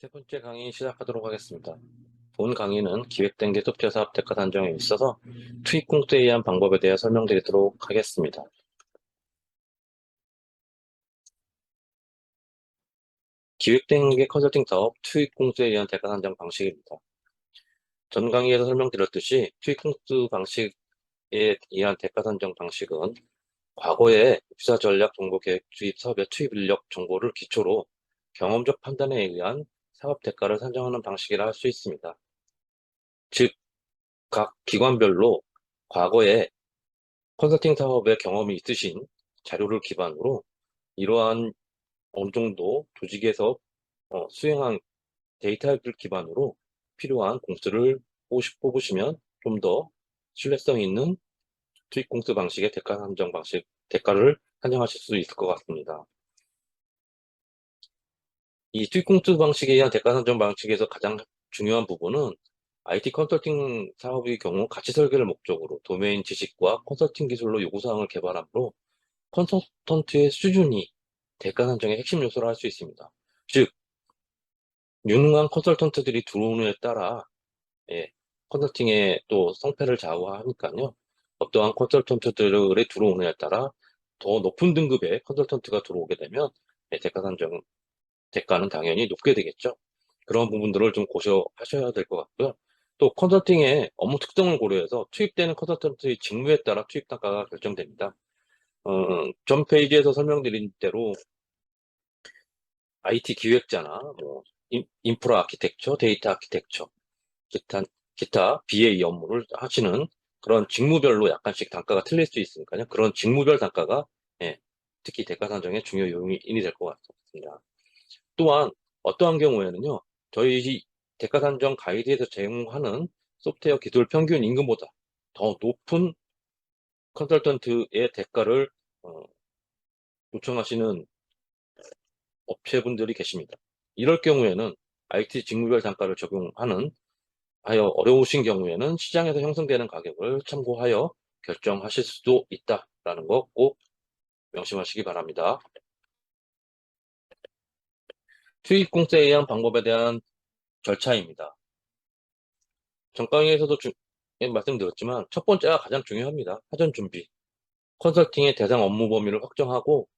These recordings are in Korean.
세 번째 강의 시작하도록 하겠습니다. 본 강의는 기획된 소프트웨어 사업 대가 산정에 있어서 투입 공투에 의한 방법에 대해 설명드리도록 하겠습니다. 기획된 컨설팅 사업 투입 공투에 의한 대가 산정 방식입니다. 전 강의에서 설명드렸듯이 투입 공투 방식에 의한 대가 산정 방식은 과거의 유사 전략 정보 계획 투입 사업의 투입 인력 정보를 기초로 경험적 판단에 의한 사업 대가를 산정하는 방식이라 할 수 있습니다. 즉, 각 기관별로 과거에 컨설팅 사업의 경험이 있으신 자료를 기반으로 이러한 어느 정도 조직에서 수행한 데이터를 기반으로 필요한 공수를 뽑으시면 좀 더 신뢰성 있는 투입 공수 방식의 대가 산정 방식, 대가를 산정하실 수 있을 것 같습니다. 이 투입 공수 방식에 의한 대가 산정 방식에서 가장 중요한 부분은 IT 컨설팅 사업의 경우 가치 설계를 목적으로 도메인 지식과 컨설팅 기술로 요구사항을 개발하므로 컨설턴트의 수준이 대가 산정의 핵심 요소를 할 수 있습니다. 즉, 유능한 컨설턴트들이 들어오느냐에 따라 컨설팅의 또 성패를 좌우하니까요. 어떠한 컨설턴트들이 들어오느냐에 따라 더 높은 등급의 컨설턴트가 들어오게 되면 대가 산정, 대가는 당연히 높게 되겠죠. 그런 부분들을 좀 고려하셔야 될 것 같고요. 또 컨설팅의 업무 특성을 고려해서 투입되는 컨설턴트의 직무에 따라 투입 단가가 결정됩니다. 전 페이지에서 설명드린 대로 IT 기획자나 뭐 인프라 아키텍처, 데이터 아키텍처, 기타 BA 업무를 하시는 그런 직무별로 약간씩 단가가 틀릴 수 있으니까요. 그런 직무별 단가가 특히 대가 산정의 중요 요인이 될 것 같습니다. 또한 어떠한 경우에는요, 저희 대가 산정 가이드에서 제공하는 소프트웨어 기술 평균 임금보다 더 높은 컨설턴트의 대가를 어, 요청하시는 업체분들이 계십니다. 이럴 경우에는 IT 직무별 단가를 적용하는 하여 어려우신 경우에는 시장에서 형성되는 가격을 참고하여 결정하실 수도 있다라는 거 꼭 명심하시기 바랍니다. 투입 공세에 의한 방법에 대한 절차입니다. 전 강의에서도 말씀드렸지만 첫 번째가 가장 중요합니다. 사전 준비. 컨설팅의 대상 업무 범위를 확정하고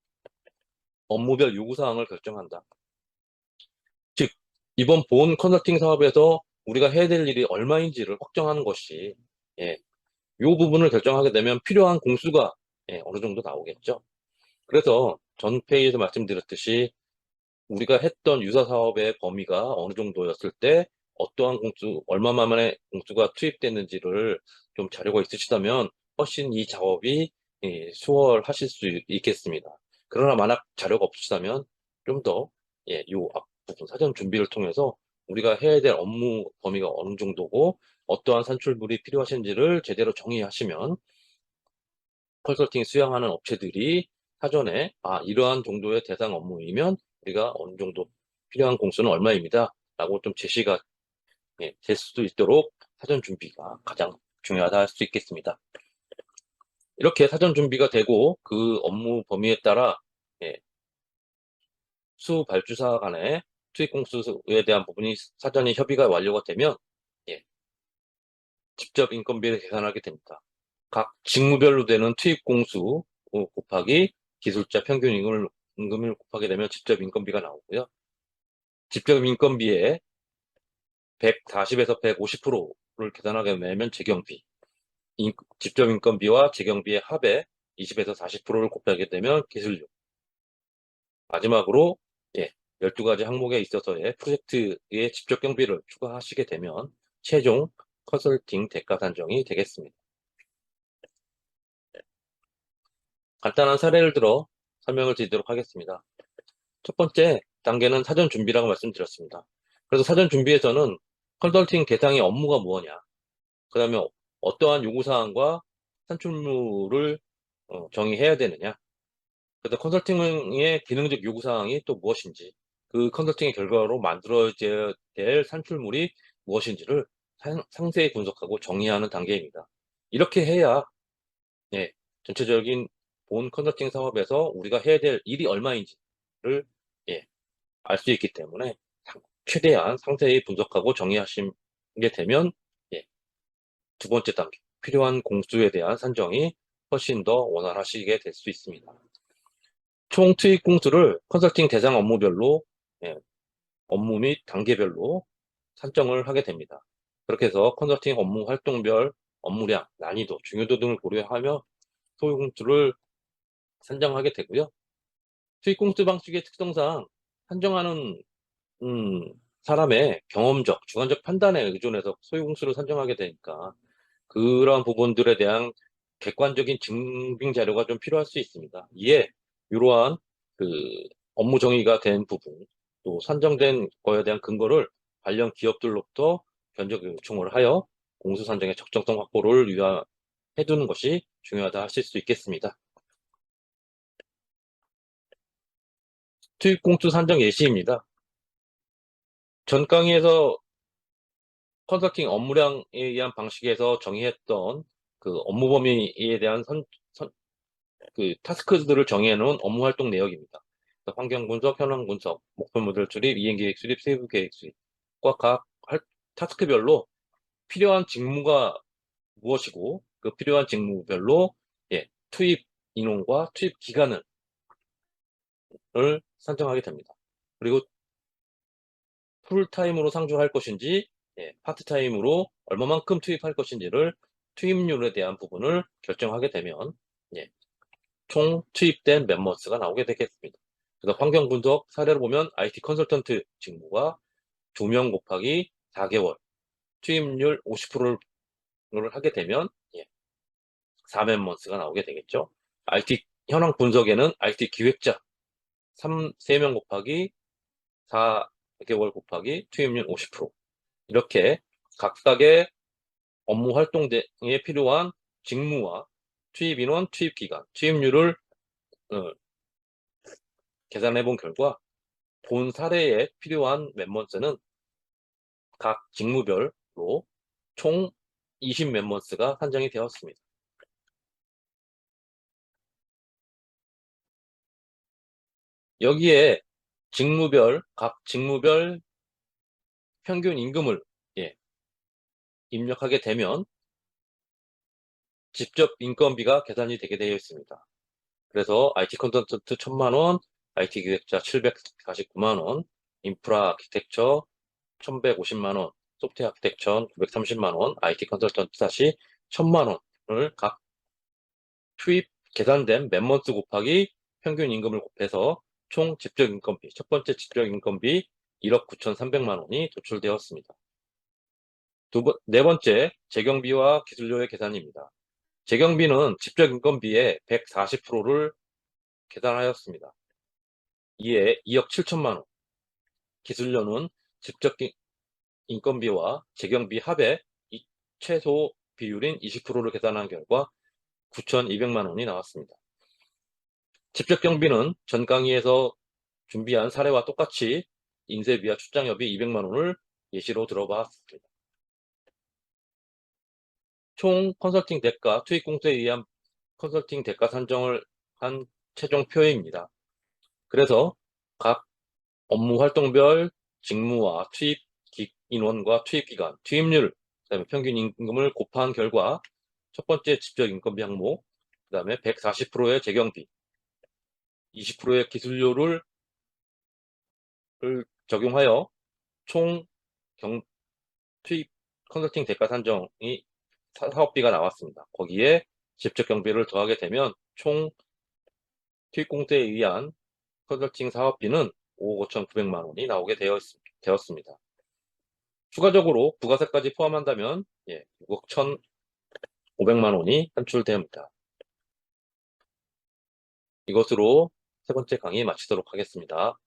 업무별 요구사항을 결정한다. 즉, 이번 본 컨설팅 사업에서 우리가 해야 될 일이 얼마인지를 확정하는 것이 이 부분을 결정하게 되면 필요한 공수가 어느 정도 나오겠죠. 그래서 전 페이지에서 말씀드렸듯이 우리가 했던 유사 사업의 범위가 어느 정도였을 때 어떠한 공수, 얼마만에 공수가 투입됐는지를 좀 자료가 있으시다면 훨씬 이 작업이 수월하실 수 있겠습니다. 그러나 만약 자료가 없으시다면 좀 더 요 앞부분 사전 준비를 통해서 우리가 해야 될 업무 범위가 어느 정도고 어떠한 산출물이 필요하신지를 제대로 정의하시면 컨설팅 수행하는 업체들이 사전에 이러한 정도의 대상 업무이면 우리가 어느 정도 필요한 공수는 얼마입니다 라고 좀 제시가 될 수도 있도록 사전 준비가 가장 중요하다 할 수 있겠습니다. 이렇게 사전 준비가 되고 그 업무 범위에 따라 수 발주사 간의 투입 공수에 대한 부분이 사전에 협의가 완료가 되면 직접 인건비를 계산하게 됩니다. 각 직무별로 되는 투입 공수 곱하기 기술자 평균 임금을 곱하게 되면 직접 인건비가 나오고요. 직접 인건비에 140에서 150%를 계산하게 되면 재경비, 직접 인건비와 재경비의 합에 20에서 40%를 곱하게 되면 기술료. 마지막으로 12가지 항목에 있어서의 프로젝트의 직접 경비를 추가하시게 되면 최종 컨설팅 대가 산정이 되겠습니다. 간단한 사례를 들어 설명을 드리도록 하겠습니다. 첫 번째 단계는 사전 준비라고 말씀드렸습니다. 그래서 사전 준비에서는 컨설팅 대상의 업무가 무엇이냐, 그 다음에 어떠한 요구사항과 산출물을 정의해야 되느냐, 그래서 컨설팅의 기능적 요구사항이 또 무엇인지, 그 컨설팅의 결과로 만들어져야 될 산출물이 무엇인지를 상세히 분석하고 정의하는 단계입니다. 이렇게 해야 전체적인 본 컨설팅 사업에서 우리가 해야 될 일이 얼마인지를 알 수 있기 때문에 최대한 상세히 분석하고 정의하시게 되면 예, 두 번째 단계, 필요한 공수에 대한 산정이 훨씬 더 원활하시게 될 수 있습니다. 총 투입 공수를 컨설팅 대상 업무별로 예, 업무 및 단계별로 산정을 하게 됩니다. 그렇게 해서 컨설팅 업무 활동별 업무량, 난이도, 중요도 등을 고려하며 소요 공수를 산정하게 되고요. 투입 공수 방식의 특성상 산정하는 사람의 경험적, 주관적 판단에 의존해서 소요 공수를 산정하게 되니까 그런 부분들에 대한 객관적인 증빙 자료가 좀 필요할 수 있습니다. 이에 이러한 그 업무 정의가 된 부분, 또 산정된 거에 대한 근거를 관련 기업들로부터 견적 요청을 하여 공수 산정의 적정성 확보를 위하해 두는 것이 중요하다 하실 수 있겠습니다. 투입 공수 산정 예시입니다. 전 강의에서 컨설팅 업무량에 의한 방식에서 정의했던 그 업무 범위에 대한 그 타스크들을 정해놓은 업무 활동 내역입니다. 환경 분석, 현황 분석, 목표 모델 수립, 이행 계획 수립, 세부 계획 수립과 각 타스크별로 필요한 직무가 무엇이고 그 필요한 직무별로 투입 인원과 투입 기간을 산정하게 됩니다. 그리고 풀타임으로 상주할 것인지 파트타임으로 얼마만큼 투입할 것인지를 투입률에 대한 부분을 결정하게 되면 총 투입된 멤버스가 나오게 되겠습니다. 그래서 환경 분석 사례를 보면 IT 컨설턴트 직무가 2명 곱하기 4개월 투입률 50%를 하게 되면 4멤버스가 나오게 되겠죠. IT 현황 분석에는 IT 기획자 3명 곱하기 4개월 곱하기 투입률 50% 이렇게 각각의 업무 활동 등에 필요한 직무와 투입 인원, 투입 기간, 투입률을 계산해 본 결과 본 사례에 필요한 멤버스는 각 직무별로 총 20멤버스가 산정이 되었습니다. 여기에 각 직무별 평균 임금을 입력하게 되면 직접 인건비가 계산이 되게 되어 있습니다. 그래서 IT 컨설턴트 1000만원, IT 기획자 749만원, 인프라 아키텍처 1150만원, 소프트웨어 아키텍처 930만원, IT 컨설턴트 다시 1000만원을 각 투입 계산된 멤버스 곱하기 평균 임금을 곱해서 총 직접 인건비, 첫 번째 직접 인건비 1억 9,300만원이 도출되었습니다. 네 번째, 재경비와 기술료의 계산입니다. 재경비는 직접 인건비의 140%를 계산하였습니다. 이에 2억 7천만원, 기술료는 직접 인건비와 재경비 합의 최소 비율인 20%를 계산한 결과 9,200만원이 나왔습니다. 직접 경비는 전 강의에서 준비한 사례와 똑같이 인쇄비와 출장협의 200만원을 예시로 들어봤습니다. 총 컨설팅 대가, 투입 공수에 의한 컨설팅 대가 산정을 한 최종 표입니다. 그래서 각 업무 활동별 직무와 투입 인원과 투입 기간, 투입률, 그다음에 평균 임금을 곱한 결과 첫 번째 직접 인건비 항목, 그다음에 140%의 재경비, 20%의 기술료를 적용하여 총 투입 컨설팅 대가 산정이 사업비가 나왔습니다. 거기에 직접 경비를 더하게 되면 총 투입 공세에 의한 컨설팅 사업비는 5억 5,900만원이 나오게 되었습니다. 추가적으로 부가세까지 포함한다면 6억 1,500만원이 산출됩니다. 이것으로 세 번째 강의 마치도록 하겠습니다.